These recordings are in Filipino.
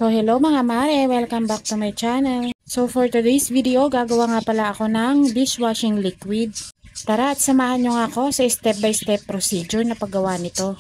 So hello mga mare, welcome back to my channel. So for today's video, gagawa nga pala ako ng dishwashing liquid. Tara at samahan nyo nga ako sa step by step procedure na paggawa nito.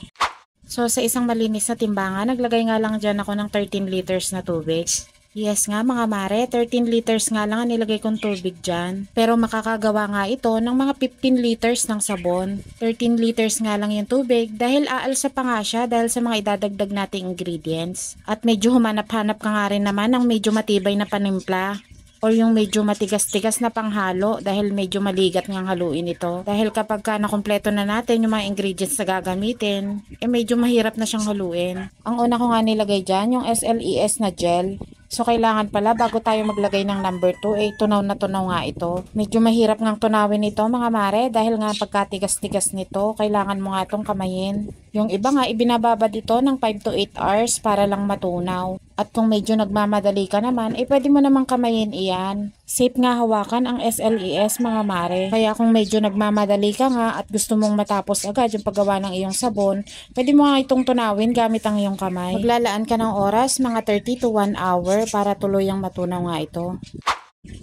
So sa isang malinis na timbangan, naglagay nga lang dyan ako ng 13 liters na tubig. Yes nga mga mare, 13 liters nga lang ang nilagay kong tubig dyan. Pero makakagawa nga ito ng mga 15 liters ng sabon. 13 liters nga lang yung tubig dahil aalsa pa nga siya dahil sa mga idadagdag nating ingredients. At medyo humanap-hanap ka nga rin naman ng medyo matibay na panimpla or yung medyo matigas-tigas na panghalo dahil medyo maligat ngang haluin ito. Dahil kapag ka nakumpleto na natin yung mga ingredients na gagamitin, medyo mahirap na siyang haluin. Ang una ko nga nilagay dyan, yung SLES na gel. So kailangan pala bago tayo maglagay ng number 2, tunaw na tunaw nga ito. Medyo mahirap ngang tunawin ito mga mare dahil nga pagkatigas-tigas nito, kailangan mo nga itong kamayin. Yung iba nga ibinababad ito ng 5 to 8 hours para lang matunaw. At kung medyo nagmamadali ka naman, pwede mo namang kamayin iyan. Safe nga hawakan ang SLES mga mare. Kaya kung medyo nagmamadali ka nga at gusto mong matapos agad yung paggawa ng iyong sabon, pwede mo nga itong tunawin gamit ang iyong kamay. Maglalaan ka ng oras, mga 30 to 1 hour para tuluyang matunaw nga ito.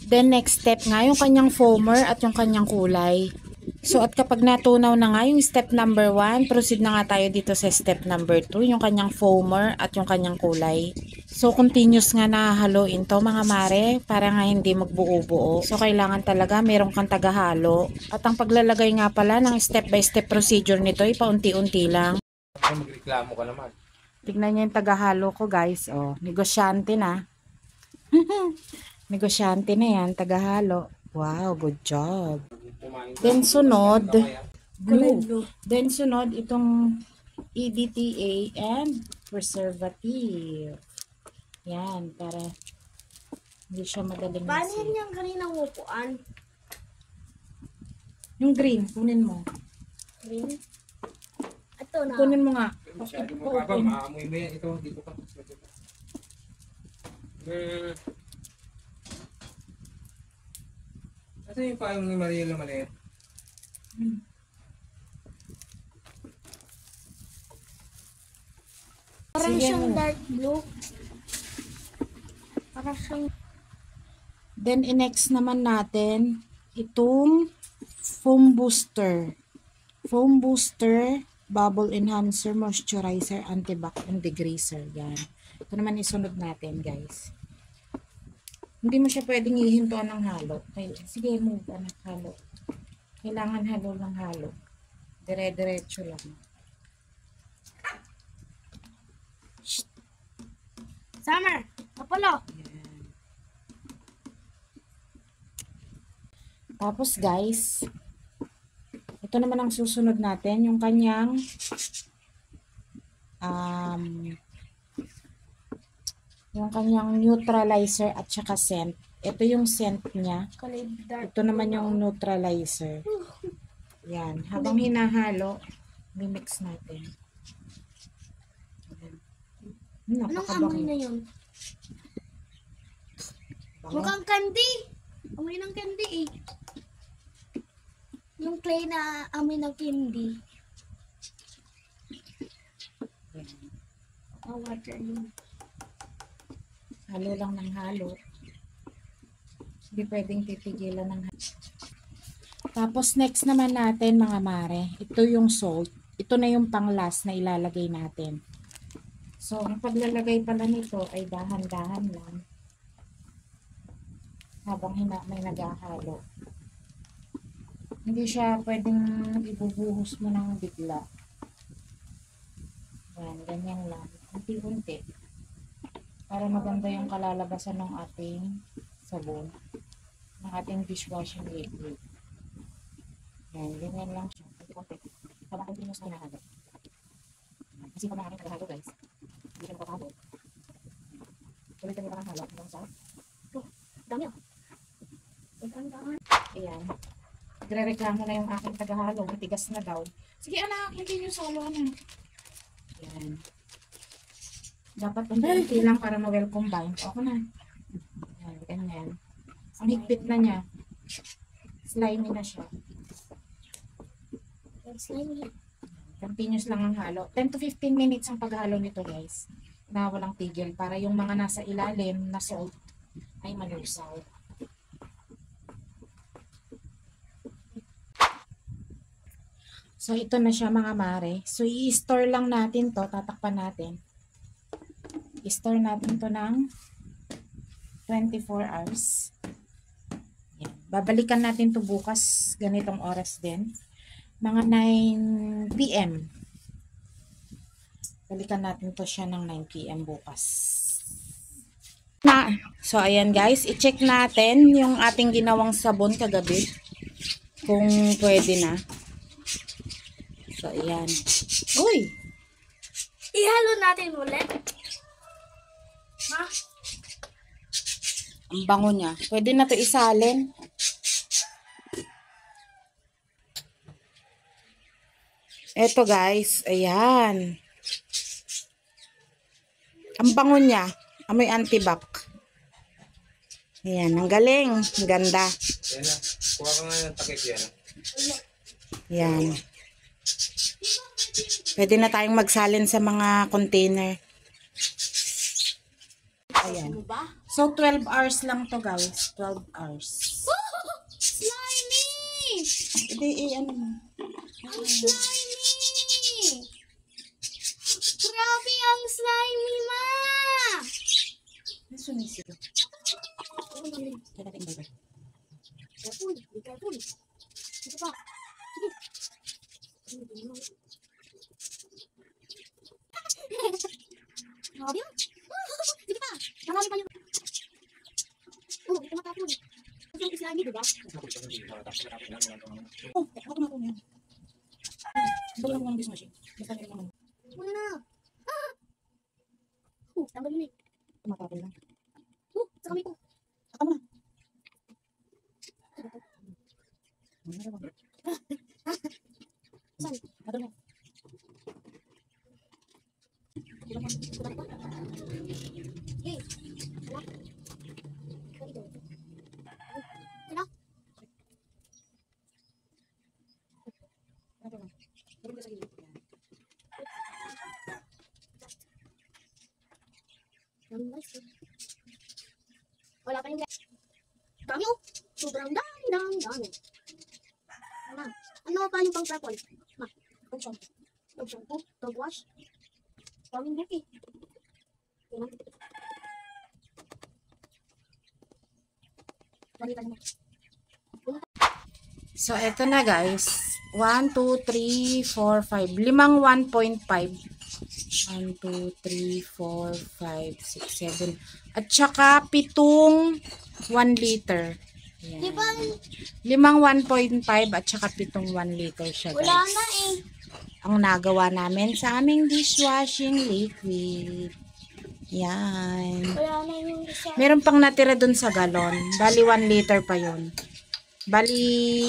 Then next step nga yung kanyang foamer at yung kanyang kulay. So at kapag natunaw na nga yung step number 1, proceed na nga tayo dito sa step number 2, yung kanyang foamer at yung kanyang kulay. So continuous nga nahahaluin to mga mare para nga hindi magbuo-buo. So kailangan talaga meron kang tagahalo. At ang paglalagay nga pala ng step by step procedure nito ay paunti-unti lang. Magreklamo ka naman. Tignan niyo yung tagahalo ko guys. Oh, negosyante na. Negosyante na yan, tagahalo. Wow, good job. Then sunod, blue. Then sunod itong EDTA and preservative. Yan, para hindi siya madaling Paano masin. yung kaninang upuan? Yung green, kunin mo. Green? Ito na. Kunin mo nga. Masyado mababa, maamoy mo yan. Ito, dito ka. Ito yung payong ni Maria na maliit. Parang Sige siyang mo. dark blue. Parang siyang... Then next naman natin itong foam booster. Foam booster, bubble enhancer, moisturizer, anti-bac and degreaser. Yan. Ito naman isunod natin guys. Hindi mo siya pwedeng ihintuan ng halo. Okay, sige, move anak, halo. Kailangan halo lang halo. Dire-diretso lang. Summer! Apollo! Yan. Tapos guys, ito naman ang susunod natin, yung kanyang neutralizer at saka scent. Ito yung scent niya. Kulay dark. Ito naman yung neutralizer. Yan. Habang hinahalo, mimix natin. Yan. Anong amoy na yun? Mukhang candy! Amoy ng candy eh. Yung clay na amoy ng candy. Oh, water yun. Halo lang ng halo. Hindi pwedeng titigilan ng halo. Tapos next naman natin mga mare, ito yung salt. Ito na yung pang last na ilalagay natin. So, ang paglalagay pala nito ay dahan-dahan lang. Habang may naghahalo. Hindi siya pwedeng ibubuhos mo ng bigla. Yan, ganyan lang. Unti-unti. Para maganda yung kalalabasan ng ating sabon. Ng ating dishwashing liquid. Yan, ganyan lang siya. Unti-unti. Habang continuous na hinahalo. Kasi pa mga aking naghahalo guys. Hindi siya makakahalo. Ulitin mo lang ang halo. Hanggang sa Dami ah. Ipandaan. ayan. Nagre-reklamo na yung aking tagahalo. Matigas na daw. Sige anak, hindi nyo solo na. Ayan. Dapat unti-unti lang para ma-well combine. Okay na. Ayan, ganyan. Ang higpit na niya. Slimy na siya. Slimy. Continuous lang ang halo. 10 to 15 minutes ang paghalo nito guys. na walang tigil para yung mga nasa ilalim na salt ay malusaw. So, ito na siya mga mare. So, i-store lang natin to. Tatakpan natin. I-store natin to ng 24 hours. Yan. Babalikan natin to bukas. Ganitong oras din. Mga 9 PM. Balikan natin to siya ng 9 PM bukas. So, ayan guys. I-check natin yung ating ginawang sabon kagabi. Kung pwede na. So, ayan. Uy! Ihalo natin ulit. Ma? Ang bango niya. Pwede na to isalin. Eto guys. Ayan. Ang bango niya. Amoy antibac. Ayan. Ang galing. Ang ganda. Yan na. Kuha ka nga ng takip yan. Ayan. Pwede na tayong magsalin sa mga container. Ayan. Ano ba? So, 12 hours lang to guys. 12 hours. Slimy! Hindi, ano mo. Ang slimy! Grabe ang slimy, ma! Nasunisip. Careful, be careful. Sige pa. Sige. Grabe yun. Sige pa. Marami pa yun. Oh, ito matapon. Ito yung slimy, diba? Oh, ako na po yan. Bala mo ng dishwashing. Basta nila naman. Muna na. Ah! Tanggal yun eh. Tumatapon lang. Sa kamay ko. Saka mo na. Saan? Ato na. Hey. Wala. Ito. Wala. Ato na. Balik ka sa gilid. Wala pa yung dami oh. Sobrang dami. Ma, ano pa yung pang purple? Ma, Kung saan? dog shampoo, dog wash. Daming buki. Tingnan. Balikan mo. So, eto na guys. 1, 2, 3, 4, 5. Limang 1.5. 1, 2, 3, 4, 5, 6, 7. At saka pitong 1 liter. Ayan. Di ba, Limang 1.5 at saka pitong 1 liter siya guys. wala na eh. Ang nagawa namin sa aming dishwashing liquid. Yan. Wala na yung isa. Meron pang natira dun sa galon. Bali 1 liter pa yon. Bali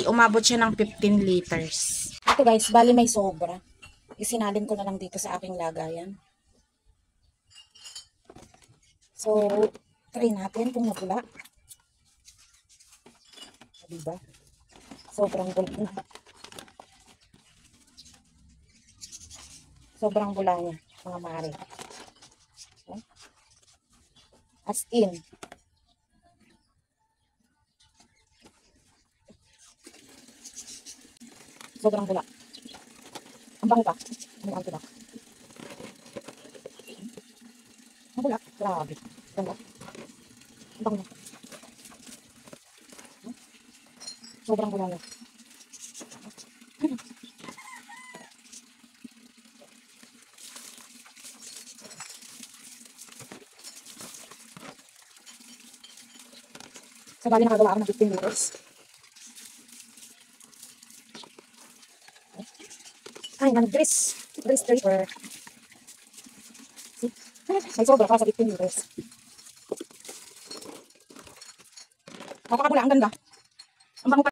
umabot siya ng 15 liters. Ito guys, bali may sobra. Isinalin ko na lang dito sa aking lagayan. So, try natin kung mapula. Diba? Sobrang bula na. Sobrang bula niya, mga mare. Okay? As in. Sobrang bula. Ang bango pa. Ang bango pa. Ang bula. Grabe. Ganda. Ang bango na. Sobrang bula niya. So, bali nakagawa ako ng 15 liters. Ay, ng grease. Grease draper. See? May sobra pa sa 15 liters. Napakabula, ang ganda. Ang bango pa.